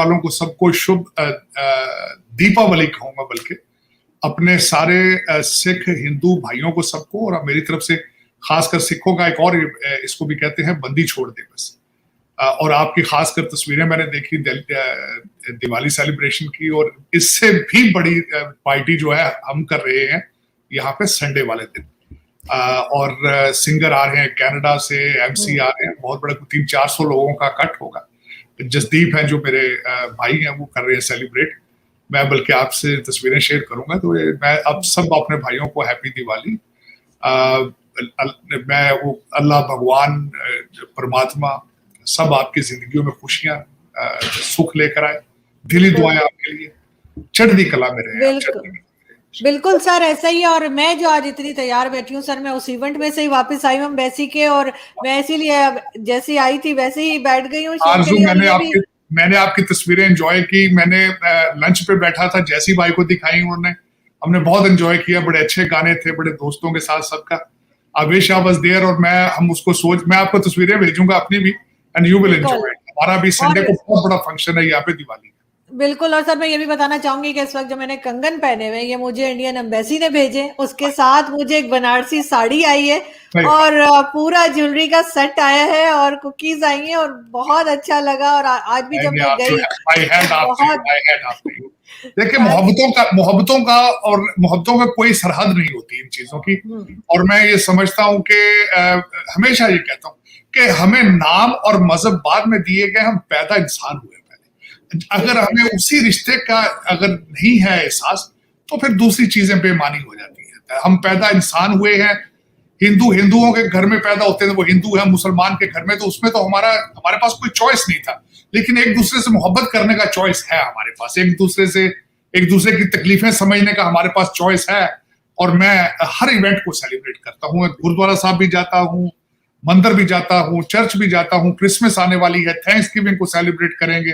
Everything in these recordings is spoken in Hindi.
वालों को सबको शुभ दीपावली कहूंगा, बल्कि अपने सारे सिख हिंदू भाइयों को सबको, और मेरी तरफ से खासकर सिखों का एक और इसको भी कहते हैं बंदी छोड़ दिवस। और आपकी खासकर तस्वीरें मैंने देखी दिवाली सेलिब्रेशन की, और इससे भी बड़ी पार्टी जो है हम कर रहे हैं यहाँ पे संडे वाले दिन। और सिंगर आ रहे हैं कनाडा से, एमसी आ रहे हैं, बहुत बड़ा 300-400 लोगों का कट होगा। जसदीप हैं जो मेरे भाई हैं, वो कर रहे हैं सेलिब्रेट। मैं बल्कि आपसे तस्वीरें शेयर करूंगा, तो मैं अब सब अपने भाइयों को हैप्पी दिवाली। मैं वो अल्लाह भगवान परमात्मा सब आपकी जिंदगियों में खुशियां सुख लेकर आए। दिली दुआएं आपके लिए, चढ़ती कला में रहे। बिल्कुल सर, ऐसा ही है। और मैं जो आज इतनी तैयार बैठी हूँ सर, मैं उस इवेंट में से ही वापस आई हूँ एम्बेसी के, और मैं इसीलिए जैसे आई थी वैसे ही बैठ गई हूँ। मैंने आपकी तस्वीरें एंजॉय की। मैंने लंच पे बैठा था, जैसी भाई को दिखाई उन्होंने, हमने बहुत एंजॉय किया। बड़े अच्छे गाने थे, बड़े दोस्तों के साथ सबका। I wish I was there, और मैं आपको तस्वीरें भेजूंगा अपनी भी, एंड यू विल एंजॉय। हमारा भी संडे को बहुत बड़ा फंक्शन है यहाँ पे दिवाली। बिल्कुल। और सर मैं ये भी बताना चाहूंगी कि इस वक्त जो मैंने कंगन पहने हुए, ये मुझे इंडियन एम्बेसी ने भेजे। उसके साथ मुझे एक बनारसी साड़ी आई है, और पूरा ज्वेलरी का सेट आया है, और कुकीज आई हैं, और बहुत अच्छा लगा। और आज भी जब मैं गई, देखिए मोहब्बतों का कोई सरहद नहीं होती इन चीजों की। और मैं ये समझता हूँ कि हमेशा ये कहता हूँ कि हमें नाम और मजहब बाद में दिए गए, हम पैदा इंसान हुए। अगर हमें उसी रिश्ते का अगर नहीं है एहसास, तो फिर दूसरी चीजें बेमानी हो जाती है। हम पैदा इंसान हुए हैं, हिंदुओं के घर में पैदा होते हैं, वो हिंदू है, मुसलमान के घर में, तो उसमें तो हमारे पास कोई चॉइस नहीं था। लेकिन एक दूसरे से मोहब्बत करने का चॉइस है हमारे पास, एक दूसरे की तकलीफें समझने का हमारे पास चॉइस है। और मैं हर इवेंट को सेलिब्रेट करता हूँ। गुरुद्वारा साहब भी जाता हूँ, मंदिर भी जाता हूँ, चर्च भी जाता हूँ। क्रिसमस आने वाली है, थैंक्सगिविंग को सेलिब्रेट करेंगे,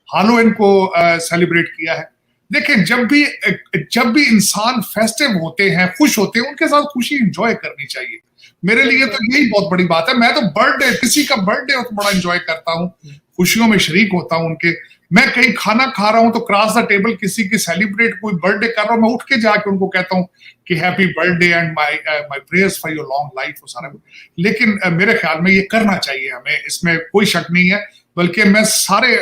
हालोवीन को सेलिब्रेट किया है। देखिए, जब भी इंसान फेस्टिव होते हैं, खुश होते हैं, उनके साथ खुशी एंजॉय करनी चाहिए। मेरे लिए तो यही बहुत बड़ी बात है। मैं तो किसी का बर्थडे हो तो बड़ा एंजॉय करता हूँ, खुशियों में शरीक होता हूँ उनके। मैं कहीं खाना खा रहा हूँ तो क्रॉस द टेबल किसी की सेलिब्रेट कोई बर्थडे कर रहा हूँ, मैं उठ के जाके उनको कहता हूँ कि happy birthday and my prayers for your long life, वो सारा कुछ। लेकिन मेरे ख्याल में ये करना चाहिए हमें, इसमें कोई शक नहीं है। बल्कि मैं सारे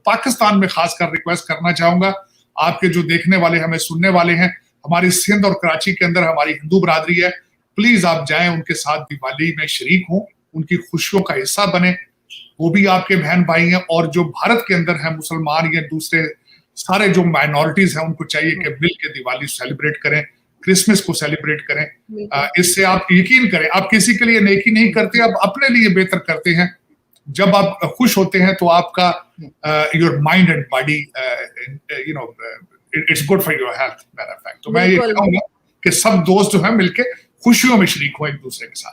पाकिस्तान में खासकर रिक्वेस्ट करना चाहूंगा, आपके जो देखने वाले, हमें सुनने वाले हैं, हमारी सिंध और कराची के अंदर हमारी हिंदू बरादरी है, प्लीज आप जाएं, उनके साथ दिवाली में शरीक हों, उनकी खुशियों का हिस्सा बने। वो भी आपके बहन भाई हैं, और जो भारत के अंदर है, मुसलमान या दूसरे सारे जो माइनॉरिटीज हैं, उनको चाहिए कि मिल के दिवाली सेलिब्रेट करें, क्रिसमस को सेलिब्रेट करें। इससे आप यकीन करें, आप किसी के लिए नेकी नहीं करते, आप अपने लिए बेहतर करते हैं। जब आप खुश होते हैं तो आपका your mind and body it's good for your health. Matter of fact, तो मैं ये कहूंगा कि सब दोस्त जो हैं मिलके खुशियों में शरीक हो एक दूसरे के साथ।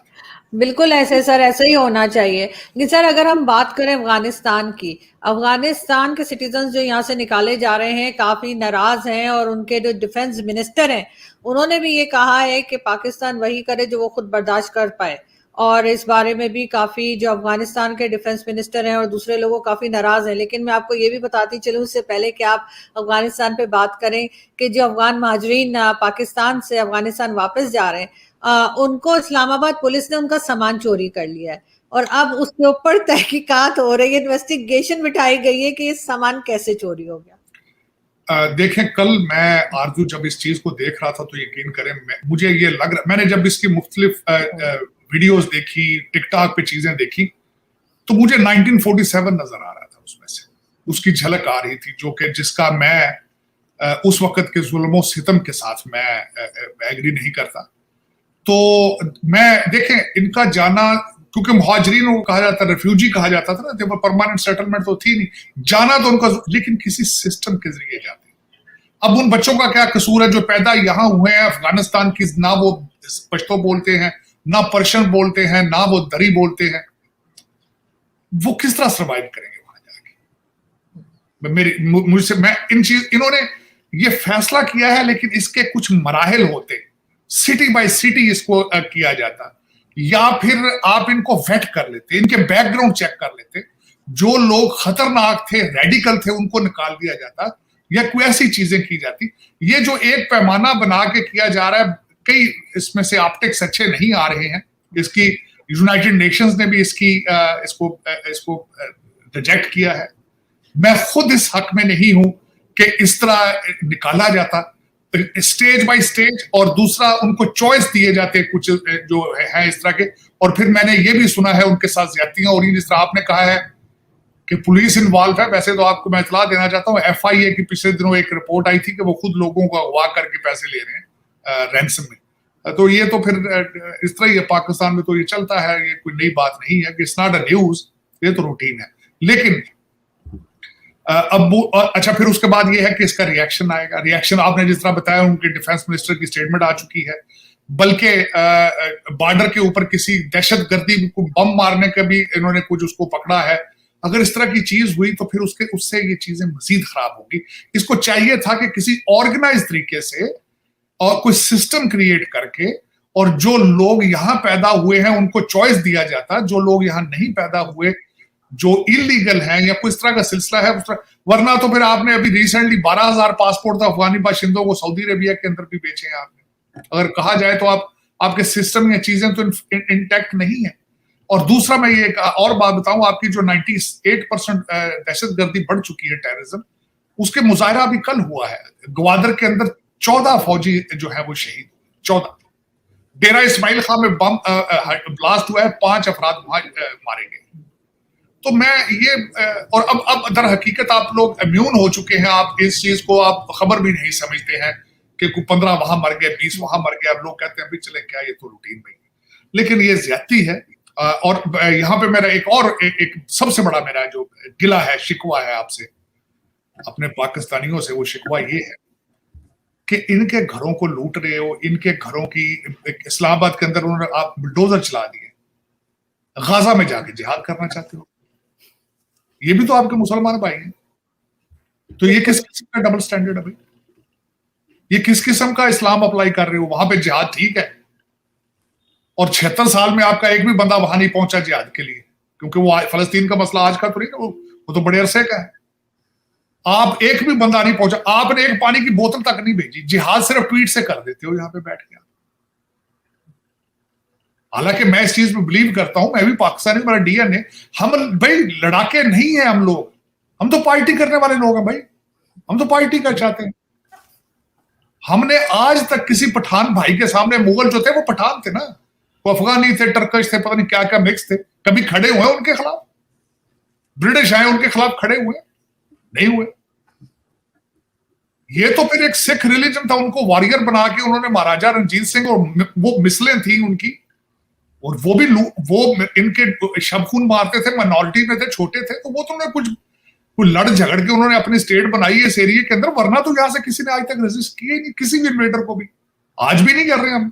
बिल्कुल ऐसे सर, ऐसे ही होना चाहिए। लेकिन सर अगर हम बात करें अफगानिस्तान की, अफगानिस्तान के सिटीजन जो यहाँ से निकाले जा रहे हैं काफी नाराज हैं, और उनके जो डिफेंस मिनिस्टर हैं उन्होंने भी ये कहा है कि पाकिस्तान वही करे जो वो खुद बर्दाश्त कर पाए। और इस बारे में भी काफी जो अफगानिस्तान के डिफेंस मिनिस्टर हैं और दूसरे लोग काफी नाराज हैं। लेकिन मैं आपको ये भी बताती चलूं इससे पहले कि आप अफगानिस्तान पे बात करें, कि जो अफगान महाजरीन पाकिस्तान से अफगानिस्तान वापस जा रहे हैं, उनको इस्लामाबाद पुलिस ने उनका सामान चोरी कर लिया है, और अब उसके ऊपर तहकीकात हो रही है, इन्वेस्टिगेशन बिठाई गई है कि ये सामान कैसे चोरी हो गया। देखें, कल मैं आरजू जब इस चीज को देख रहा था तो यकीन करें मुझे ये लग रहा, मैंने जब इसकी मुख्तलिफ वीडियोस देखी, टिकटॉक पे चीजें देखी, तो मुझे 1947 नजर आ रहा था, उसमें से उसकी झलक आ रही थी, जो कि जिसका मैं उस वक्त के जुल्मों सितम के साथ मैं एग्री नहीं करता। तो मैं देखें इनका जाना, क्योंकि मुहाजिरीन को कहा जाता, रेफ्यूजी कहा जाता था ना, जब परमानेंट सेटलमेंट तो थी नहीं, जाना तो उनका, लेकिन किसी सिस्टम के जरिए जाते। अब उन बच्चों का क्या कसूर है जो पैदा यहाँ हुए हैं अफगानिस्तान की, ना वो पश्तो बोलते हैं, ना पर्शियन बोलते हैं, ना वो दरी बोलते हैं, वो किस तरह सर्वाइव करेंगे वहां जाके? इन्होंने ये फैसला किया है, लेकिन इसके कुछ मराहिल होते, सिटी बाय सिटी इसको किया जाता, या फिर आप इनको वेट कर लेते, इनके बैकग्राउंड चेक कर लेते, जो लोग खतरनाक थे, रेडिकल थे, उनको निकाल दिया जाता, या कोई ऐसी चीजें की जाती। ये जो एक पैमाना बना के किया जा रहा है, कई इसमें से ऑप्टिक्स अच्छे नहीं आ रहे हैं। इसकी यूनाइटेड नेशंस ने भी इसको रिजेक्ट किया है। मैं खुद इस हक में नहीं हूं कि इस तरह निकाला जाता स्टेज बाय स्टेज, और दूसरा उनको चॉइस दिए जाते कुछ जो है इस तरह के। और फिर मैंने ये भी सुना है उनके साथ ज्यादतियां हो रही, जिस तरह आपने कहा है कि पुलिस इन्वॉल्व है। वैसे तो आपको मैं इतला देना चाहता हूँ, FIA की पिछले दिनों एक रिपोर्ट आई थी कि वो खुद लोगों को अगवा करके पैसे ले रहे हैं रैंसम में। तो ये तो फिर इस तरह ही है, पाकिस्तान में तो ये चलता है, ये कोई नई बात नहीं है, इट्स नॉट अ न्यूज, ये तो रूटीन है। लेकिन अब अच्छा, फिर उसके बाद ये है कि इसका रिएक्शन आएगा। रिएक्शन आपने जिस तरह बताया, उनके डिफेंस मिनिस्टर की स्टेटमेंट आ चुकी है, बल्कि बॉर्डर के ऊपर किसी दहशतगर्दी को बम मारने का भी इन्होंने कुछ उसको पकड़ा है। अगर इस तरह की चीज हुई तो फिर उससे ये चीजें मजीद खराब होगी। इसको चाहिए था कि किसी ऑर्गेनाइज तरीके से और कोई सिस्टम क्रिएट करके, और जो लोग यहां पैदा हुए हैं उनको चॉइस दिया जाता, जो लोग यहां नहीं पैदा हुए, जो इलीगल हैं या कोई इस तरह का सिलसिला है, वरना तो फिर आपने अभी रिसेंटली 12,000 पासपोर्ट तो अफगानी बाशिंदों को सऊदी अरेबिया के अंदर भी बेचे हैं आपने। अगर कहा जाए तो आपके सिस्टम या चीजें तो इंटैक्ट नहीं है। और दूसरा मैं ये और बात बताऊं, आपकी जो 98% दहशतगर्दी बढ़ चुकी है, टेररिज्म, उसके मुजाहरा अभी कल हुआ है। ग्वादर के अंदर 14 फौजी जो है वो शहीद, 14। डेरा इस्माइल खां में बम ब्लास्ट हुआ है, 5 अफराद वहां मारे गए। तो मैं ये और अब दर हकीकत आप लोग इम्यून हो चुके हैं, आप इस चीज को आप खबर भी नहीं समझते हैं कि 15 वहां मर गए, 20 वहां मर गए। अब लोग कहते हैं भी चले क्या, ये तो रूटीन में ही। लेकिन ये ज्यादती है। और यहाँ पे मेरा एक सबसे बड़ा मेरा जो गिला है, शिकवा है आपसे, अपने पाकिस्तानियों से, वो शिकवा ये है कि इनके घरों को लूट रहे हो, इनके घरों की, इस्लामाबाद के अंदर उन्होंने आप बुलडोजर चला दिए, गाजा में जाके जिहाद करना चाहते हो, ये भी तो आपके मुसलमान भाई हैं। तो ये किस किस्म का डबल स्टैंडर्ड है भाई? ये किस किस्म का इस्लाम अप्लाई कर रहे हो? वहां पे जिहाद ठीक है, और 76 साल में आपका एक भी बंदा वहां नहीं पहुंचा जिहाद के लिए, क्योंकि वो फलस्तीन का मसला आज का तो नहीं है, वो तो बड़े अरसे का है। आप एक भी बंदा नहीं पहुंचा, आपने एक पानी की बोतल तक नहीं भेजी, जिहाद सिर्फ ट्वीट से कर देते हो यहां पे बैठ के। हालांकि मैं इस चीज में बिलीव करता हूं, मैं भी पाकिस्तानी, मेरा DNA, हम भाई लड़ाके नहीं है हम लोग, हम तो पार्टी करने वाले लोग हैं भाई, हम तो पार्टी का चाहते हैं। हमने आज तक किसी पठान भाई के सामने, मुगल जो थे वो पठान थे ना, वो अफगानी थे, टर्कश थे, पता नहीं क्या क्या मिक्स थे, कभी खड़े हुए उनके खिलाफ? ब्रिटिश आए उनके खिलाफ खड़े हुए? नहीं हुए। ये तो फिर एक सिख रिलीजन था, उनको वॉरियर बना के उन्होंने महाराजा रणजीत सिंह, और वो मिसलें थी उनकी, और वो भी वो इनके शबखून मारते थे, माइनॉरिटी में थे, छोटे थे, तो वो तो उन्होंने कुछ लड़ झगड़ के उन्होंने अपनी स्टेट बनाई है इस एरिया के अंदर, वरना तो यहां से किसी ने आज तक रेजिस्ट किया ही नहीं, किसी भी इन्वेडर को भी, आज भी नहीं कर रहे हम।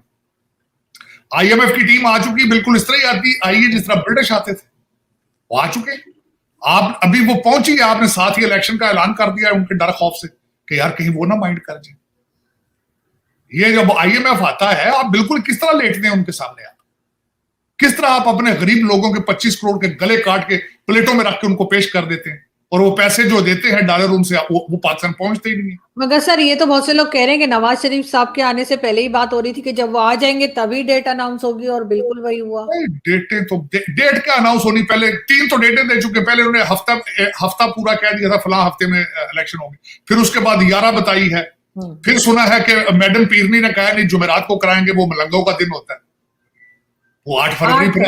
IMF की टीम आ चुकी, बिल्कुल इस तरह ही आई है जिस तरह ब्रिटिश आते थे, वो आ चुके। आप अभी वो पहुंची, आपने साथ ही इलेक्शन का ऐलान कर दिया उनके डर खौफ से कि यार कहीं वो ना माइंड कर जाए। ये जब IMF आता है, आप बिल्कुल किस तरह लेटते हैं उनके सामने, आप किस तरह आप अपने गरीब लोगों के 25 करोड़ के गले काट के प्लेटों में रख के उनको पेश कर देते हैं, और वो पैसे जो देते हैं डॉलर उनसे वो पाकिस्तान पहुंचते ही नहीं है। मगर सर ये तो बहुत से लोग कह रहे हैं कि नवाज शरीफ साहब के आने से पहले ही बात हो रही थी कि जब वो आ जाएंगे तभी डेट अनाउंस होगी, और बिल्कुल वही हुआ। डेट क्या अनाउंस होनी, पहले 3 तो डेटें दे चुके। पहले उन्होंने हफ्ता पूरा कह दिया था फलां हफ्ते में इलेक्शन होगी, फिर उसके बाद 11 बताई है, फिर सुना है कि मैडम पीरनी ने कहा नहीं जुमेरात को कराएंगे, वो मलंगों का दिन होता है, वो 8 फरवरी पर,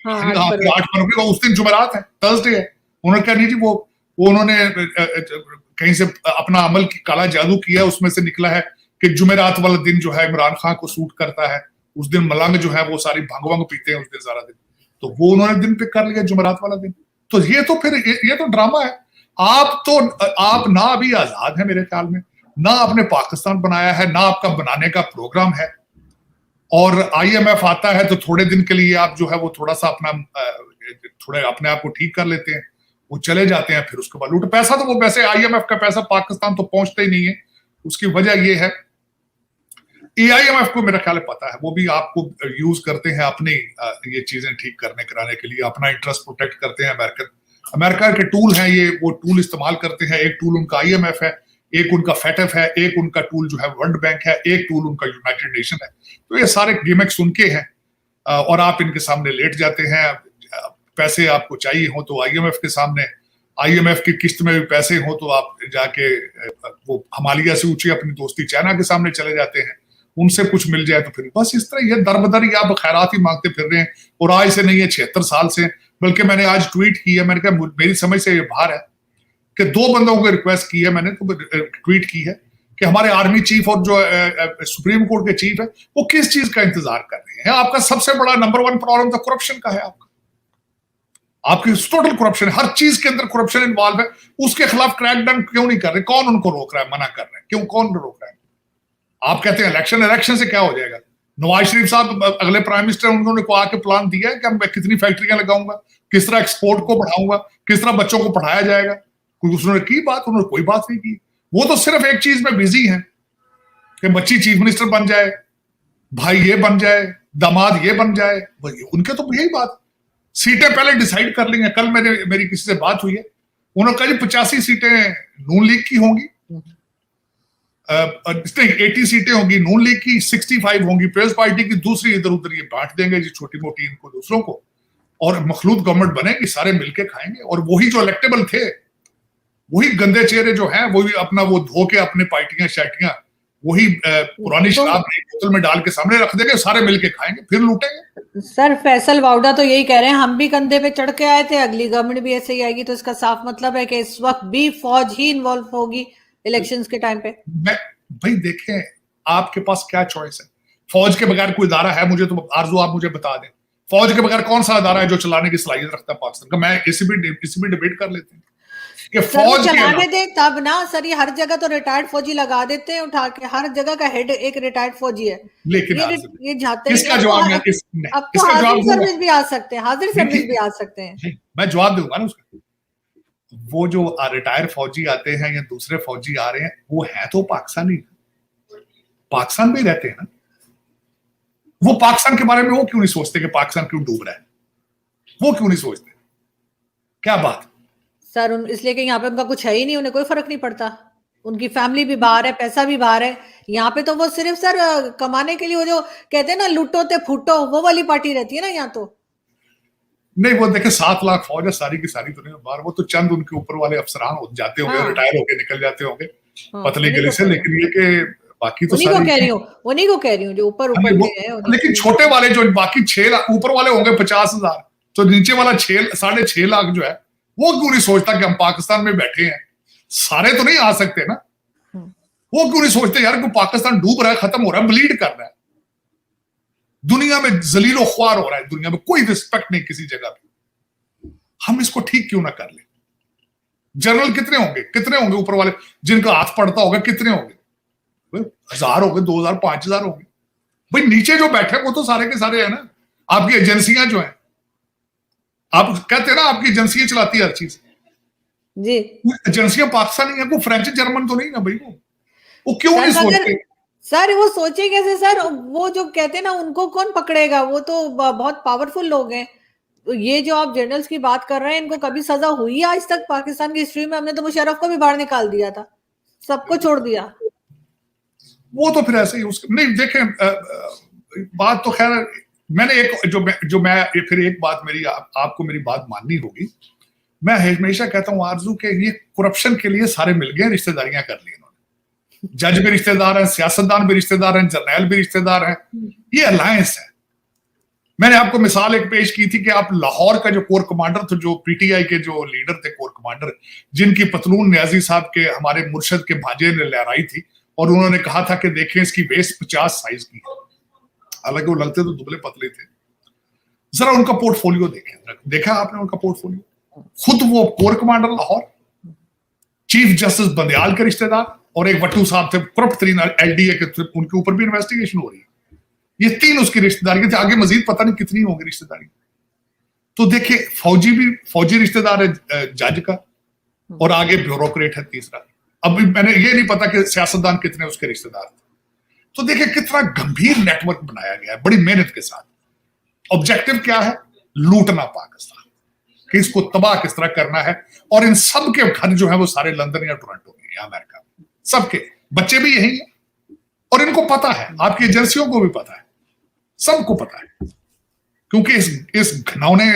8 फरवरी को उस दिन जुमेरात है, थर्सडे है। उन्होंने कहा नहीं जी, वो उन्होंने कहीं से अपना अमल की काला जादू किया, उसमें से निकला है कि जुमेरात वाला दिन जो है इमरान खान को सूट करता है, उस दिन मलंग जो है वो सारी भंग वंग पीते हैं उस दिन सारा दिन, तो वो उन्होंने दिन पे कर लिया जुमेरात वाला दिन। तो ये तो फिर ये तो ड्रामा है। आप ना अभी आजाद है मेरे ख्याल में, ना आपने पाकिस्तान बनाया है, ना आपका बनाने का प्रोग्राम है, और IMF आता है तो थोड़े दिन के लिए आप जो है वो थोड़ा सा थोड़े अपने आप को ठीक कर लेते हैं, वो चले जाते हैं, फिर उसके बाद लूट पैसा, तो वो वैसे IMF का पैसा पाकिस्तान तो पहुंचता ही नहीं है। उसकी वजह ये है, AIMF को मेरा ख्याल पता है, वो भी आपको यूज करते हैं अपनी ये चीजें ठीक करने कराने के लिए, अपना इंटरेस्ट प्रोटेक्ट करते हैं अमेरिकन अमेरिका के टूल हैं ये, वो टूल इस्तेमाल करते हैं। एक टूल उनका IMF है, एक उनका FATF है, एक उनका टूल जो है वर्ल्ड बैंक है, एक टूल उनका यूनाइटेड नेशन है। तो ये सारे गिमिक्स उनके हैं और आप इनके सामने लेट जाते हैं। पैसे आपको चाहिए हो तो IMF के सामने, IMF की किस्त में भी पैसे हो तो आप जाके वो हिमालय से ऊंची अपनी दोस्ती चाइना के सामने चले जाते हैं, उनसे कुछ मिल जाए तो फिर बस इस तरह ये दरबदर आप खैरात ही मांगते फिर रहे हैं। और आज से नहीं है, 76 साल से। बल्कि मैंने आज ट्वीट की है, मैंने कहा मेरी समझ से ये बाहर है कि 2 बंदों को रिक्वेस्ट की है मैंने, तो ट्वीट की है कि हमारे आर्मी चीफ और जो सुप्रीम कोर्ट के चीफ है वो किस चीज का इंतजार कर रहे हैं। आपका सबसे बड़ा नंबर 1 प्रॉब्लम तो करप्शन का है। आपकी टोटल करप्शन है, हर चीज के अंदर करप्शन इन्वॉल्व है। उसके खिलाफ क्रैकडाउन क्यों नहीं कर रहे? कौन उनको रोक रहा है, मना कर रहे हैं? क्यों, कौन रोक रहा है? आप कहते हैं इलेक्शन से क्या हो जाएगा? नवाज शरीफ साहब अगले प्राइम मिनिस्टर, उन्होंने को आके प्लान दिया है कि मैं कितनी फैक्ट्रियां लगाऊंगा, किस तरह एक्सपोर्ट को बढ़ाऊंगा, किस तरह बच्चों को पढ़ाया जाएगा। कोई उसने की बात? उन्होंने कोई बात नहीं की। वो तो सिर्फ एक चीज में बिजी है कि बच्ची चीफ मिनिस्टर बन जाए, भाई ये बन जाए, दामाद ये बन जाए। उनके तो यही बात, सीटें पहले डिसाइड कर लेंगे। कल मेरी किसी से बात हुई है, उन्होंने कहा 85 सीटें नून लीग की होंगी, 80 सीटें होंगी नून लीग की, 65 होंगी पीपल्स पार्टी की, दूसरी इधर उधर ये बांट देंगे जी छोटी मोटी इनको दूसरों को, और मखलूत गवर्नमेंट बनेगी, सारे मिलके खाएंगे। और वही जो इलेक्टेबल थे, वही गंदे चेहरे जो हैं, वही अपना वो धो के अपने पार्टियां शार्टियां वही पुरानी शराब बोतल में डाल के सामने रख देंगे, सारे मिलके खाएंगे, फिर लूटेंगे। सर फैसल वाउडा तो यही कह रहे हैं, हम भी कंधे पे चढ़ के आए थे, अगली गवर्नमेंट भी ऐसे ही आएगी। तो इसका साफ मतलब है कि इस वक्त भी फौज ही इन्वॉल्व होगी इलेक्शंस के टाइम पे। भाई देखें, आपके पास क्या चॉइस है? फौज के बगैर कोई इदारा है? मुझे तो आरजू आप मुझे बता दें, फौज के बगैर कौन सा इदारा है जो चलाने की सलाहियत रखता है पाकिस्तान का? मैं इसी भी डिबेट कर लेते हैं कि फौज चलाने दे तब ना सर। ये हर जगह तो रिटायर्ड फौजी लगा देते हैं उठा के, हर जगह का हेड एक रिटायर्ड फौजी है। लेकिन ये जाते हैं, इसका जवाब मैं अब तो हाजिर सर्विस भी आ सकते हैं, हाजिर सर्विस भी आ सकते हैं। मैं जवाब दूंगा ना उसका। वो जो रिटायर्ड फौजी आते हैं या दूसरे फौजी आ रहे हैं, वो है तो पाकिस्तानी, पाकिस्तान में रहते हैं ना। वो पाकिस्तान के बारे में वो क्यों नहीं सोचते कि पाकिस्तान क्यों डूब रहा है? वो क्यों नहीं सोचते? क्या बात सर? इसलिए कि यहाँ पे उनका कुछ है ही नहीं, उन्हें कोई फर्क नहीं पड़ता। उनकी फैमिली भी बाहर है, पैसा भी बाहर है। यहाँ पे तो वो सिर्फ सर कमाने के लिए, वो जो कहते हैं ना लुटो ते फूटो, वो वाली पार्टी रहती है ना यहाँ तो। नहीं, वो देखे 7 लाख फौज है, सारी की सारी तो नहीं बाहर। वो तो चंद उनके ऊपर वाले अफसरान हो जाते होंगे, हाँ। रिटायर होके निकल जाते होंगे पतली गली से। लेकिन ये कि बाकी तो उन्हीं को कह रही हूँ जो ऊपर के हैं। लेकिन छोटे वाले जो बाकी 6 लाख ऊपर वाले होंगे 50,000, तो नीचे वाला 6.5 लाख जो है, वो क्यों नहीं सोचता कि हम पाकिस्तान में बैठे हैं, सारे तो नहीं आ सकते ना। वो क्यों नहीं सोचते यार कि पाकिस्तान डूब रहा है, खत्म हो रहा है, ब्लीड कर रहा है, दुनिया में जलीलो ख्वार हो रहा है, दुनिया में कोई रिस्पेक्ट नहीं किसी जगह पे। हम इसको ठीक क्यों ना कर ले? जनरल कितने होंगे ऊपर वाले जिनका हाथ पड़ता होगा? कितने होंगे? 1000 होंगे, 2000, 5000 होंगे। भाई नीचे जो बैठे वो तो सारे के सारे है ना। आपकी एजेंसियां जो है, आप कहते हैं ना आपकी एजेंसियां चलाती है हर चीज जी। एजेंसियां पाकिस्तानी है, वो फ्रेंच जर्मन तो नहीं ना भाई। वो क्यों नहीं सोचते? सर वो सोचे कैसे सर? वो जो कहते हैं ना उनको कौन पकड़ेगा? वो तो बहुत पावरफुल लोग हैं। तो ये जो आप जनरल्स की बात कर रहे हैं, इनको कभी सजा हुई है आज तक पाकिस्तान की हिस्ट्री में? हमने तो मुशर्रफ को भी बाहर निकाल दिया था, सबको छोड़ दिया। वो तो फिर ऐसे ही नहीं देखें बात तो खैर। मैंने एक बात मेरी आपको मेरी बात माननी होगी। मैं हमेशा कहता हूं आरजू के ये करप्शन के लिए सारे मिल गए, रिश्तेदारियां कर ली इन्होंने। जज भी रिश्तेदार हैं, सियासतदान भी रिश्तेदार हैं, जर्नैल भी रिश्तेदार हैं। ये अलायंस है। मैंने आपको मिसाल एक पेश की थी कि आप लाहौर का जो कोर कमांडर थे, जो पीटीआई के जो लीडर थे कोर कमांडर, जिनकी पतलून न्याजी साहब के हमारे मुर्शद के भांजे ने लहराई थी, और उन्होंने कहा था कि देखें इसकी वेस्ट 50 साइज की है। हालांकि वो लगते तो दुबले पतले थे। जरा उनका पोर्टफोलियो देखा आपने उनका पोर्टफोलियो? खुद वो core commander Lahore, chief justice Bandial के रिश्तेदार, और एक वट्टू साहब थे करप्ट तरीन एलडीए के, उनके ऊपर भी इन्वेस्टिगेशन हो रही है। ये 3 उसकी रिश्तेदारी थे, आगे मजीद पता नहीं कितनी होगी रिश्तेदारी। तो देखिए फौजी रिश्तेदार है जज का, और आगे ब्यूरोक्रेट है तीसरा। अब मैंने ये नहीं पता कि सियासतदान कितने उसके रिश्तेदार थे। तो देखिए कितना गंभीर नेटवर्क बनाया गया है बड़ी मेहनत के साथ। ऑब्जेक्टिव क्या है? लूटना पाकिस्तान, कि इसको तबाह किस तरह करना है। और इन सब के घर जो है वो सारे लंदन या टोरंटो में या अमेरिका में, सबके बच्चे भी यही है और इनको पता है, आपकी एजेंसियों को भी पता है, सबको पता है, क्योंकि इस घिनौने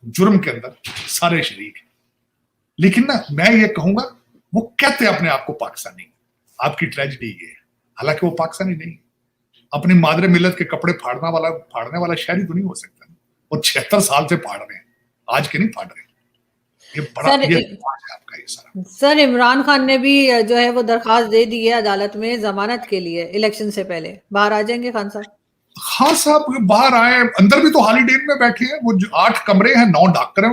जुर्म के अंदर सारे शरीक हैं। लेकिन ना मैं ये कहूंगा, वो कहते अपने आप को पाकिस्तानी, आपकी ट्रेजेडी ये है, हालांकि वो पाकिस्तानी नहीं, अपनी मादरे मिलत के कपड़े फाड़ने वाला शहरी तो नहीं हो सकता। और 76 साल से फाड़ रहे हैं, आज के नहीं फाड़ रहे। ये बड़ा ये आपका ये सारा। सर इमरान खान ने भी जो है वो दरखास्त दे दी है अदालत में जमानत के लिए, इलेक्शन से पहले बाहर आ जाएंगे खान साहब? हाँ साहब बाहर आए, अंदर भी तो हॉलीडे में बैठे हैं, वो 8 कमरे हैं, 9 डॉक्टर हैं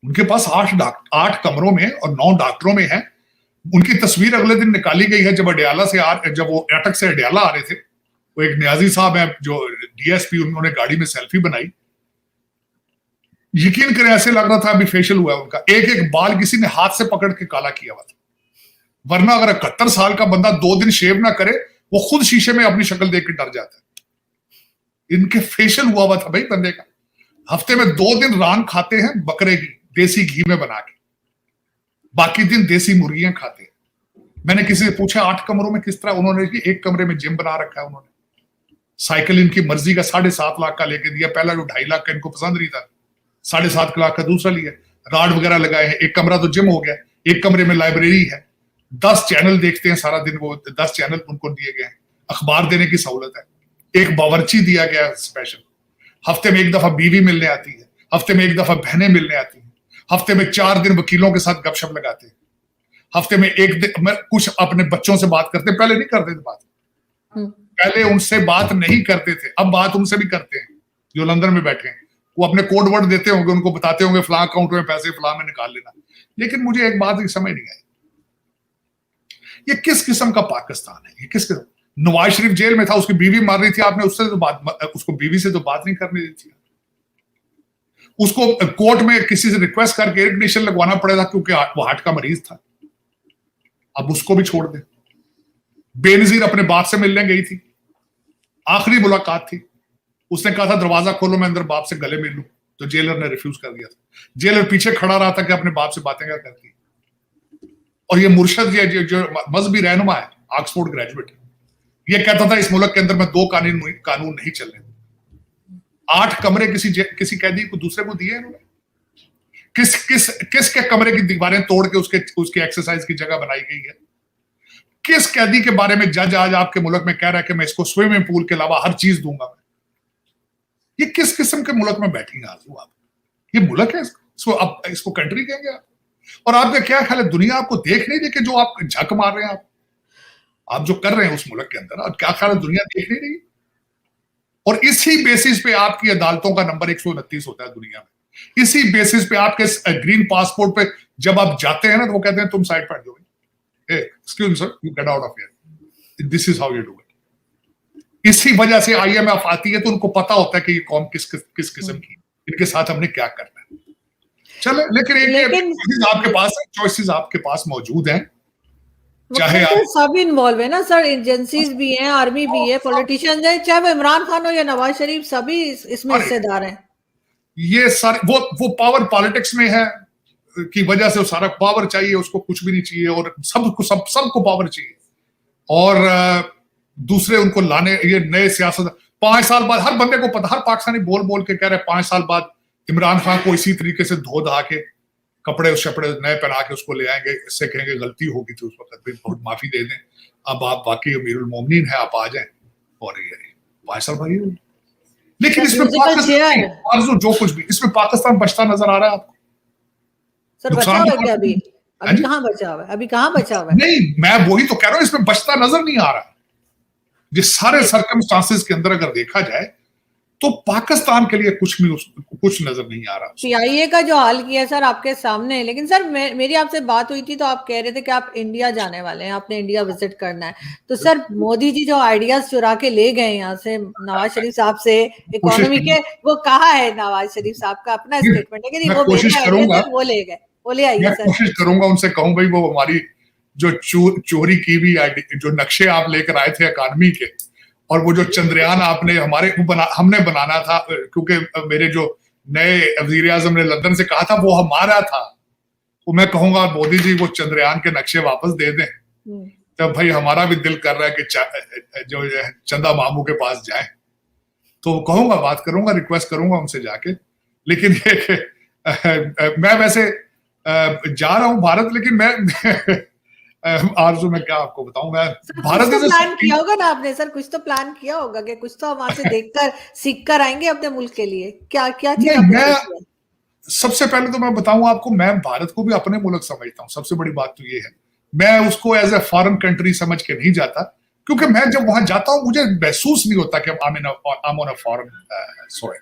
उनके पास 8 कमरों में और 9 डॉक्टरों में है। उनकी तस्वीर अगले दिन निकाली गई है जब वो अटक से अडयाला आ रहे थे। वो एक न्याजी साहब है जो डीएसपी, उन्होंने गाड़ी में सेल्फी बनाई। यकीन करें ऐसे लग रहा था अभी फेशियल हुआ उनका, एक एक बाल किसी ने हाथ से पकड़ के काला किया हुआ था। वरना अगर 71 साल का बंदा 2 दिन शेव ना करे, वो खुद शीशे में अपनी शक्ल देख के डर जाता है। इनके फेशियल हुआ था भाई बंदे का। हफ्ते में 2 दिन रान खाते हैं बकरे की, देसी घी में बना के, बाकी दिन देसी मुर्गियां खाते हैं। मैंने किसी से पूछा 8 कमरों में किस तरह, उन्होंने एक कमरे में जिम बना रखा है उन्होंने। साइकिल इनकी मर्जी का 7.5 लाख का लेके दिया, पहला जो 2.5 लाख का इनको पसंद नहीं था, 7.5 लाख का दूसरा लिया। राड वगैरह लगाए हैं, एक कमरा तो जिम हो गया, एक कमरे में लाइब्रेरी है, 10 चैनल देखते हैं सारा दिन, वो 10 चैनल उनको दिए गए हैं, अखबार देने की सहूलत है, एक बावर्ची दिया गया स्पेशल, हफ्ते में एक दफा बीवी मिलने आती है, हफ्ते में एक दफा बहनें मिलने आती हैं, हफ्ते में 4 दिन वकीलों के साथ गपशप लगाते हैं, हफ्ते में एक दिन कुछ अपने बच्चों से बात करते, पहले नहीं करते थे बात, पहले उनसे बात नहीं करते थे, अब बात उनसे भी करते हैं जो लंदन में बैठे हैं। वो अपने कोड वर्ड देते होंगे, उनको बताते होंगे फलां अकाउंट में पैसे फलां में निकाल लेना। लेकिन मुझे एक बात समझ नहीं आई, ये किस किस्म का पाकिस्तान है, ये किस किस्म। नवाज शरीफ जेल में था, उसकी बीवी मार रही थी, आपने उसको बीवी से तो बात नहीं करने दी थी। उसको कोर्ट में किसी से रिक्वेस्ट करके एयर कंडीशन लगवाना पड़ेगा क्योंकि वो हार्ट का मरीज था। अब उसको भी छोड़ दे। बेनजीर अपने बाप से मिलने गई थी, आखिरी मुलाकात थी, उसने कहा था दरवाजा खोलो मैं अंदर बाप से गले मिल लूं, तो जेलर ने रिफ्यूज कर दिया था। जेलर पीछे खड़ा रहा था कि अपने बाप से बातें क्या करती। और ये मुर्शद जो मजहबी रहनुमा है, ऑक्सफोर्ड ग्रेजुएट, ये कहता था इस मुल्क के अंदर में 2 कानून नहीं चलने। 8 कमरे किसी कैदी को दूसरे को दिए इन्होंने। किसके कमरे की दीवारें तोड़ के उसके एक्सरसाइज की जगह बनाई गई है। किस कैदी के बारे में जज आज आपके मुल्क में कह रहा है कि मैं इसको स्विमिंग पूल के अलावा हर चीज दूंगा मैं। ये किस किस्म के मुल्क में बैठी हैं आजू आप? ये मुल्क है, इसको कंट्री कहेंगे आप? और आपका क्या ख्याल है, दुनिया आपको देख नहीं रही कि जो आप झक मार रहे हैं आप जो कर रहे हैं उस मुल्क के अंदर, और क्या ख्याल है दुनिया देख नहीं रही? और इसी बेसिस पे आपकी अदालतों का नंबर 129 होता है दुनिया में। इसी बेसिस पे आपके ग्रीन पासपोर्ट पे जब आप जाते हैं ना, तो वो कहते हैं तुम साइड पर हट जाओ, excuse me sir, you get out of here, this is how you do it. इसी वजह से IMF आती है, तो उनको पता होता है कि ये कौम किस किस्म की, इनके साथ हमने क्या करना है। चलो, लेकिन आपके पास चॉइसेस आपके पास मौजूद हैं, चाहे आप सब इन्वॉल्व है ना सर, एजेंसीज भी हैं, आर्मी भी है, पॉलिटिशियंस हैं, चाहे वो इमरान खान हो या नवाज शरीफ, सभी इसमें हिस्सेदार हैं। ये सारे वो पावर पॉलिटिक्स में है की वजह से, सारा पावर चाहिए उसको, कुछ भी नहीं चाहिए, और सबको पावर चाहिए। और दूसरे उनको लाने, ये नए सियासत 5 साल बाद, हर बंदे को पता, हर पाकिस्तानी बोल के कह रहे 5 साल बाद इमरान खान को इसी तरीके से धो धा के कपड़े शपड़े नए पहना के उसको ले आएंगे, इससे कहेंगे गलती होगी थी उस वक्त, भी बहुत माफी दे दें, अब आप बाकी अमीरुल मोमिनीन है, आप आ जाएं। और ये 5 साल भाई, लेकिन इसमें पाकिस्तान जो कुछ भी, इसमें पाकिस्तान बचता नजर आ रहा है आपको? सर बचा हुआ क्या अभी कहाँ बचा हुआ है? अभी कहाँ बचा हुआ है? नहीं, मैं वही तो कह रहा हूँ, इसमें बचता नजर नहीं आ रहा। जिस सारे सर्कमस्टांसेस के अंदर अगर देखा जाए तो पाकिस्तान के लिए कुछ नजर नहीं आ रहा। CIA का जो हाल किया सर आपके सामने है। लेकिन सर मेरी आपसे बात हुई थी तो आप कह रहे थे कि आप इंडिया जाने वाले हैं, आपने इंडिया विजिट करना है। तो सर मोदी जी जो आइडियाज चुरा के ले गए यहाँ से नवाज शरीफ साहब से इकोनॉमी के, वो कहाँ है? नवाज शरीफ साहब का अपना स्टेटमेंट है कि वो कोशिश करूंगा, वो ले गए, वो ले आइए सर। कोशिश करूंगा उनसे कहूं भाई वो हमारी जो चोरी की हुई जो नक्शे आप लेकर आए थे इकोनॉमी के, और वो जो चंद्रयान आपने हमने बनाना था, क्योंकि मेरे जो नए वजीर आजम ने लंदन से कहा था वो हमारा था, तो मैं कहूंगा मोदी जी वो चंद्रयान के नक्शे वापस दे दें, तब भाई हमारा भी दिल कर रहा है कि जो चंदा मामू के पास जाए, तो कहूंगा, बात करूंगा, रिक्वेस्ट करूंगा उनसे जाके। लेकिन ये मैं वैसे जा रहा हूं भारत, लेकिन मैं आरज़ू मैं क्या आपको बताऊं, मैं भारत कुछ तो प्लान किया होगा ना आपने सर, कुछ तो प्लान किया होगा कि कुछ तो वहां से देखकर सीख कर आएंगे अपने मुल्क के लिए, क्या क्या चीज आपने सोची है? सबसे पहले तो मैं बताऊं आपको, मैं भारत को भी अपने मुल्क समझता हूं। सबसे बड़ी बात तो ये है, मैं उसको एज ए फॉरेन कंट्री समझ के नहीं जाता, क्योंकि मैं जब वहां जाता हूं मुझे महसूस नहीं होता कि I'm on a foreign soil।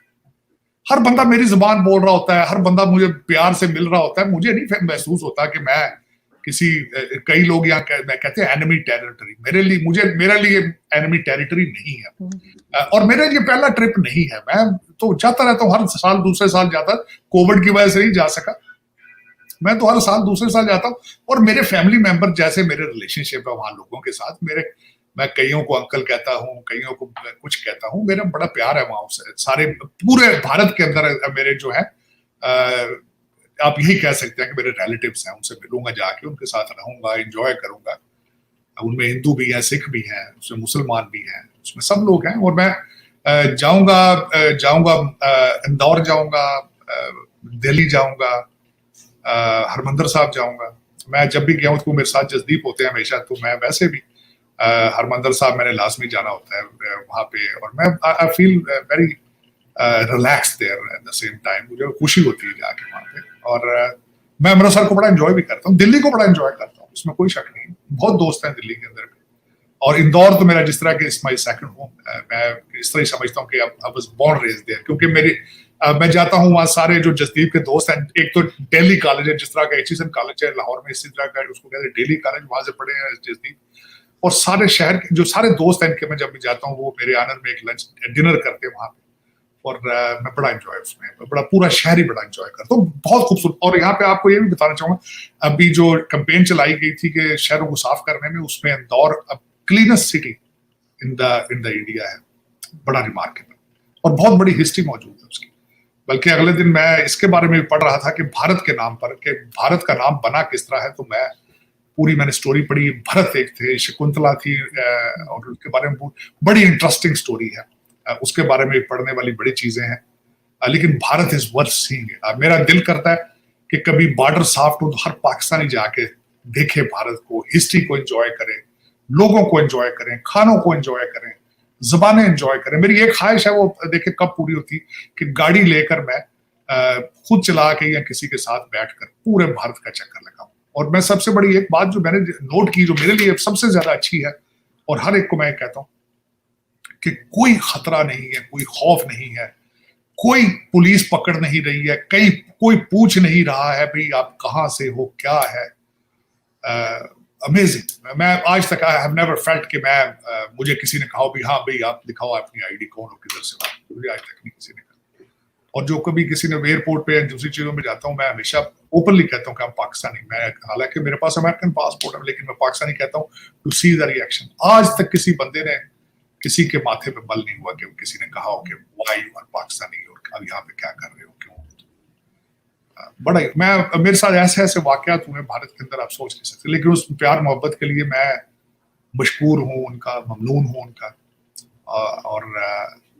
हर बंदा मेरी जुबान बोल रहा होता है, हर बंदा मुझे प्यार से मिल रहा होता है, मुझे नहीं महसूस होता कि मैं किसी कई लोग यहाँ कहते हैं एनिमी टेरिटरी, मेरे लिए एनिमी टेरिटरी नहीं है। और मेरे लिए पहला ट्रिप नहीं है, मैं तो जाता रहता हूँ हर साल, दूसरे साल जाता, कोविड की वजह से नहीं जा सका, मैं तो हर साल दूसरे साल जाता हूँ। और मेरे फैमिली मेंबर जैसे मेरे रिलेशनशिप है वहां लोगों के साथ, मैं कईयों को अंकल कहता हूँ, कईयों को कुछ कहता हूँ, मेरा बड़ा प्यार है वहां से। सारे पूरे भारत के अंदर मेरे जो है आप यही कह सकते हैं कि मेरे रिलेटिव्स हैं, उनसे मिलूंगा जाके, उनके साथ रहूंगा, एंजॉय करूंगा। उनमें हिंदू भी हैं, सिख भी हैं, उसमें मुसलमान भी हैं, उसमें सब लोग हैं। और मैं जाऊंगा इंदौर जाऊंगा, दिल्ली जाऊंगा, हरमंदिर साहब जाऊंगा। मैं जब भी गया हूँ तो मेरे साथ जसदीप होते हैं हमेशा, तो मैं वैसे भी हरमंदिर साहब मैंने लाजमी जाना होता है वहां पे, और मैं I feel very relax there at the same time, मुझे खुशी होती है जाके वहां पे। और मैं अमृतसर को बड़ा एंजॉय भी करता हूँ, दिल्ली को बड़ा एंजॉय करता हूँ, इसमें कोई शक नहीं, बहुत दोस्त हैं दिल्ली के अंदर भी। और इंदौर तो मेरा जिस तरह के इट्स माय सेकंड होम, मैं इस तरह समझता हूँ कि I was born raised there, क्योंकि मैं जाता हूँ वहाँ, सारे जो जसदीप के दोस्त हैं, एक तो दिल्ली कॉलेज है, जिस तरह का एचईएसएन कॉलेज है लाहौर में, इसी तरह का उसको कहते हैं दिल्ली कॉलेज, वहां से पढ़े हैं जसदीप। और सारे शहर के जो सारे दोस्त हैं इनके, मैं जब भी जाता हूँ वो मेरे आनंद में एक लंच डिनर करते हैं वहां पे, और मैं बड़ा एंजॉय उसमें, बड़ा पूरा शहर ही बड़ा एंजॉय करता हूँ, बहुत खूबसूरत। और यहाँ पे आपको ये भी बताना चाहूंगा, अभी जो कैंपेन चलाई गई थी कि शहरों को साफ करने में, उसमें इंदौर अब cleanest city in the India है, बड़ा रिमार्केबल, और बहुत बड़ी हिस्ट्री मौजूद है उसकी। बल्कि अगले दिन मैं इसके बारे में भी पढ़ रहा था कि भारत के नाम पर, कि भारत का नाम बना किस तरह है, तो मैंने स्टोरी पढ़ी। भरत एक थे, शकुंतला थी, और उनके बारे में बड़ी इंटरेस्टिंग स्टोरी है, उसके बारे में पढ़ने वाली बड़ी चीजें हैं। लेकिन भारत इज वर्थ सीइंग। मेरा दिल करता है कि कभी बॉर्डर साफ हो तो हर पाकिस्तानी जाके देखे भारत को, हिस्ट्री को एंजॉय करें, लोगों को एंजॉय करें, खानों को एंजॉय करें, जबानें एंजॉय करें। मेरी एक ख्वाहिश है, वो देखे कब पूरी होती, कि गाड़ी लेकर मैं खुद चला के या किसी के साथ बैठकर पूरे भारत का चक्कर लगाऊं। और मैं सबसे बड़ी एक बात जो मैंने नोट की, जो मेरे लिए सबसे ज्यादा अच्छी है, और हर एक को मैं कहता हूं कि कोई खतरा नहीं है, कोई खौफ नहीं है, कोई पुलिस पकड़ नहीं रही है, कोई पूछ नहीं रहा है भाई आप कहां से हो, क्या है। अमेजिंग। मैं आज तक आई हैव नेवर फेल्ट कि मुझे किसी ने कहा भी हाँ भाई आप दिखाओ अपनी आईडी, कौन हो, किधर से हो, मुझे आज तक नहीं किसी ने कहा। और जो कभी किसी ने एयरपोर्ट पे या दूसरी चीजों में जाता हूँ, मैं हमेशा ओपनली कहता हूँ कि हम पाकिस्तानी। मैं हालांकि मेरे पास अमेरिकन पासपोर्ट है, लेकिन मैं पाकिस्तानी कहता हूँ, टू सी द रिएक्शन। आज तक किसी बंदे ने किसी के माथे पे बल नहीं हुआ कि किसी ने कहा हो कि व्हाई यू आर पाकिस्तानी, और अब यहाँ पे क्या कर रहे हो, क्यों। बड़ा मेरे साथ ऐसे ऐसे वाकयात हुए भारत के अंदर, आप सोच नहीं सकते। लेकिन उस प्यार मोहब्बत के लिए मैं मशकूर हूँ उनका, ममनून हूँ उनका। और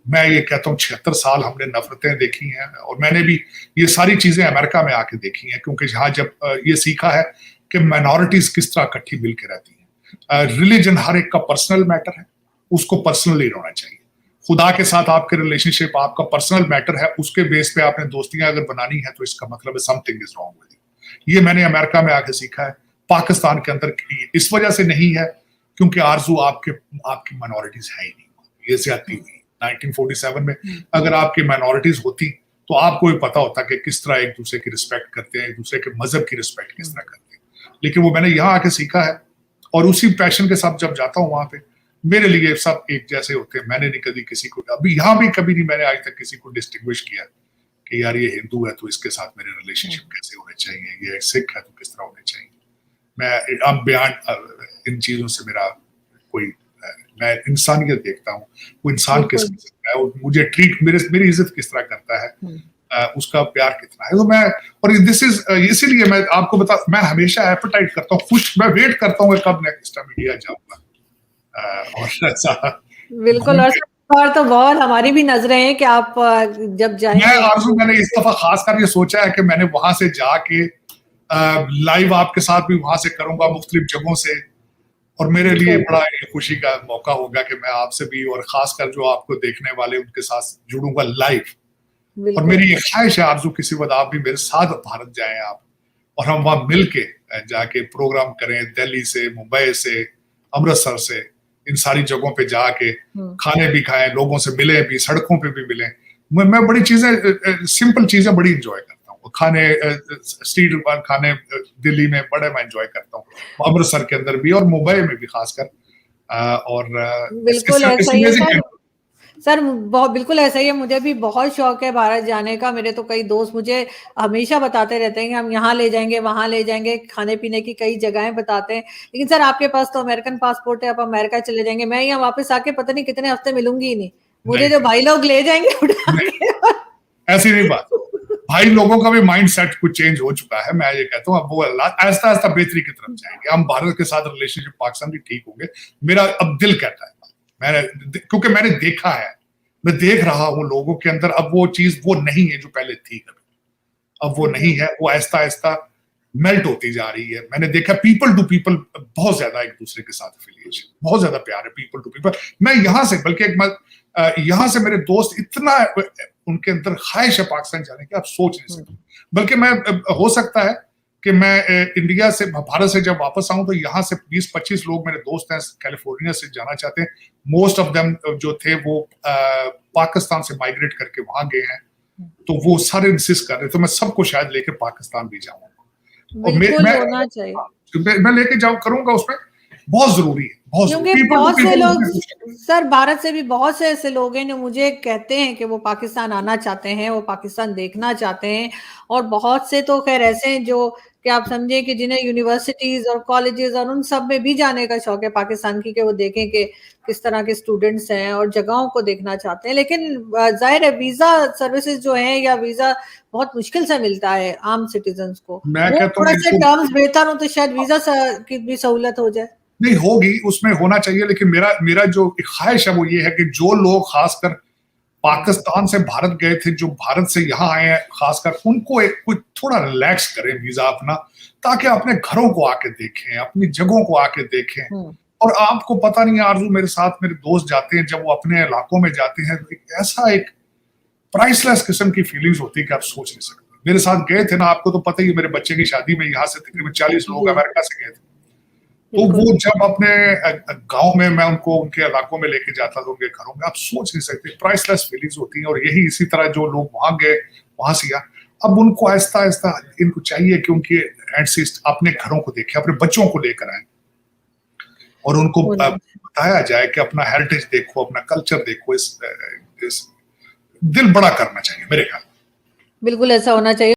मैं ये कहता हूँ 76 साल हमने नफरतें देखी हैं, और मैंने भी ये सारी चीजें अमेरिका में आके देखी हैं, क्योंकि यहाँ जब ये सीखा है कि माइनॉरिटीज किस तरह इकट्ठी मिल के रहती हैं। रिलीजन हर एक का पर्सनल मैटर है, उसको पर्सनली होना चाहिए। खुदा के साथ आपके रिलेशनशिप आपका पर्सनल मैटर है, उसके बेस पे आपने दोस्तियां अगर बनानी है तो इसका मतलब है something is wrong with you. ये मैंने अमेरिका में आके सीखा है, पाकिस्तान के अंदर इस वजह से नहीं है क्योंकि आरजू आपकी माइनॉरिटीज है ही नहीं, ये ज्यादती हुई। 1947 में अगर आपकी माइनॉरिटीज होती तो आपको भी पता होता कि किस तरह एक दूसरे की रिस्पेक्ट करते हैं, एक दूसरे के मजहब की रिस्पेक्ट किस तरह करते हैं। लेकिन वो मैंने यहाँ आके सीखा है, और उसी पैशन के साथ जब जाता हूँ वहां पे, मेरे लिए सब एक जैसे होते हैं। मैंने नहीं कभी किसी को, अभी यहाँ भी कभी नहीं मैंने आज तक किसी को डिस्टिंग्विश किया कि यार ये हिंदू है तो इसके साथ मेरे रिलेशनशिप कैसे होने चाहिए, ये सिख है तो किस तरह होने चाहिए। मैं अब बयान इन चीजों से मेरा कोई, मैं इंसानियत देखता हूँ, वो इंसान किस है, मुझे ट्रीट मेरी इज्जत किस तरह करता है, उसका प्यार कितना है। तो मैं, और दिस इज, इसीलिए मैं आपको मैं हमेशा एपेटाइट करता हूँ, मैं वेट करता हूँ कब नेक्स्ट टाइम इंडिया जाऊंगा, और ऐसा बिल्कुल। घूम और के। इस बार तो बहुत हमारी भी नजरें हैं कि आप जब जाएंगे मैंने इस दफा खासकर ये सोचा है कि मैंने वहां से जाके लाइव आपके साथ भी वहां से करूंगा, मुख्तलिफ जगहों से, और मेरे लिए बिल्कुल बड़ा ये खुशी का मौका होगा कि मैं आपसे भी, और खासकर जो आपको देखने वाले उनके साथ जुड़ूंगा लाइव। और बिल्कुल। मेरी ये ख्वाहिश है आरजू, किसी वक्त आप भी मेरे साथ भारत जाएं आप, और हम वहां मिल के जाके प्रोग्राम करें, दिल्ली से, मुंबई से, अमृतसर से, इन सारी जगहों पे जाके खाने भी खाएं, लोगों से मिले भी, सड़कों पे भी मिलें। मैं बड़ी चीजें, सिंपल चीजें बड़ी इंजॉय करता हूँ, खाने, स्ट्रीट खाने दिल्ली में बड़े मैं इंजॉय करता हूँ, अमृतसर के अंदर भी और मुंबई में भी खासकर। और बिल्कुल ऐसा ही है सर। सर बहुत बिल्कुल ऐसा ही है, मुझे भी बहुत शौक है भारत जाने का। मेरे तो कई दोस्त मुझे हमेशा बताते रहते हैं कि हम यहाँ ले जाएंगे, वहां ले जाएंगे, खाने पीने की कई जगहें बताते हैं। लेकिन सर आपके पास तो अमेरिकन पासपोर्ट है, आप अमेरिका चले जाएंगे, मैं यहाँ वापस आके पता नहीं कितने हफ्ते मिलूंगी ही नहीं। मुझे जो भाई लोग ले जाएंगे उठा के। ऐसी नहीं बात, भाई लोगों का भी माइंड सेट कुछ चेंज हो चुका है। मैं ये कहता हूँ अब वो आहिस्ता आहिस्ता बेहतरी की तरफ जाएंगे। हम भारत के साथ रिलेशनशिप पाकिस्तान की ठीक होंगे, मेरा अब दिल कहता है। क्योंकि मैंने देखा है, मैं देख रहा हूँ लोगों के अंदर, अब वो चीज वो नहीं है जो पहले थी कभी, अब वो नहीं है, वो आहिस्ता आहिस्ता मेल्ट होती जा रही है। मैंने देखा पीपल टू पीपल बहुत ज्यादा एक दूसरे के साथ एफिलिएशन, बहुत ज्यादा प्यार है पीपल टू पीपल। मैं यहाँ से, बल्कि यहाँ से मेरे दोस्त इतना उनके अंदर ख्वाहिश है पाकिस्तान जाने की, आप सोच नहीं सकते। बल्कि मैं, हो सकता है कि मैं इंडिया से, भारत से जब वापस आऊं तो यहाँ से 20-25 लोग मेरे दोस्त हैं कैलिफोर्निया से जाना चाहते हैं। मोस्ट ऑफ देम जो थे वो पाकिस्तान से माइग्रेट करके वहां गए हैं, तो वो सारे इंसिस्ट कर रहे, तो मैं सबको शायद लेके पाकिस्तान भी जाऊंगा। और होना चाहिए, मैं लेके जाऊं करूंगा, उसमें बहुत जरूरी है, क्योंकि बहुत से लोग सर, भारत से भी बहुत से ऐसे लोग हैं जो मुझे कहते हैं कि वो पाकिस्तान आना चाहते हैं, वो पाकिस्तान देखना चाहते हैं। और बहुत से तो खैर ऐसे हैं जो कि आप समझे कि जिन्हें यूनिवर्सिटीज और कॉलेजेस और उन सब में भी जाने का शौक है पाकिस्तान की, कि वो देखें कि किस तरह के स्टूडेंट्स हैं और जगहों को देखना चाहते हैं। लेकिन जाहिर है वीजा सर्विसेज जो है, या वीजा बहुत मुश्किल से मिलता है आम सिटीजन को। मैं वो कहता थोड़ा सा हूँ टर्म्स बेहतर हो तो शायद वीजा की भी सहूलत हो जाए। नहीं होगी, उसमें होना चाहिए। लेकिन मेरा जो ख्वाहिश है वो ये है कि जो लोग खासकर पाकिस्तान से भारत गए थे, जो भारत से यहाँ आए हैं, खासकर उनको कुछ थोड़ा रिलैक्स करें वीजा अपना, ताकि अपने घरों को आके देखें, अपनी जगहों को आके देखें। और आपको पता नहीं आरजू, मेरे साथ मेरे दोस्त जाते हैं, जब वो अपने इलाकों में जाते हैं तो ऐसा एक प्राइसलेस किस्म की फीलिंग्स होती है कि आप सोच नहीं सकते। मेरे साथ गए थे ना, आपको तो पता ही, मेरे बच्चे की शादी में यहाँ से तकरीबन 40 लोग अमेरिका से गए थे। तो वो जब अपने गांव में मैं उनको उनके इलाकों में लेके जाता था, उनके घरों में, आप सोच नहीं सकते, प्राइसलेस फीलिंग्स होती हैं। और यही इसी तरह जो लोग वहां गए, वहां से अब उनको आहिस्ता आहिस्ता इनको चाहिए कि उनके एटलीस्ट अपने घरों को देखें, अपने बच्चों को लेकर आए, और उनको बताया जाए कि अपना हेरिटेज देखो, अपना कल्चर देखो। इस दिल बड़ा करना चाहिए मेरे ख्याल। बिल्कुल ऐसा होना चाहिए।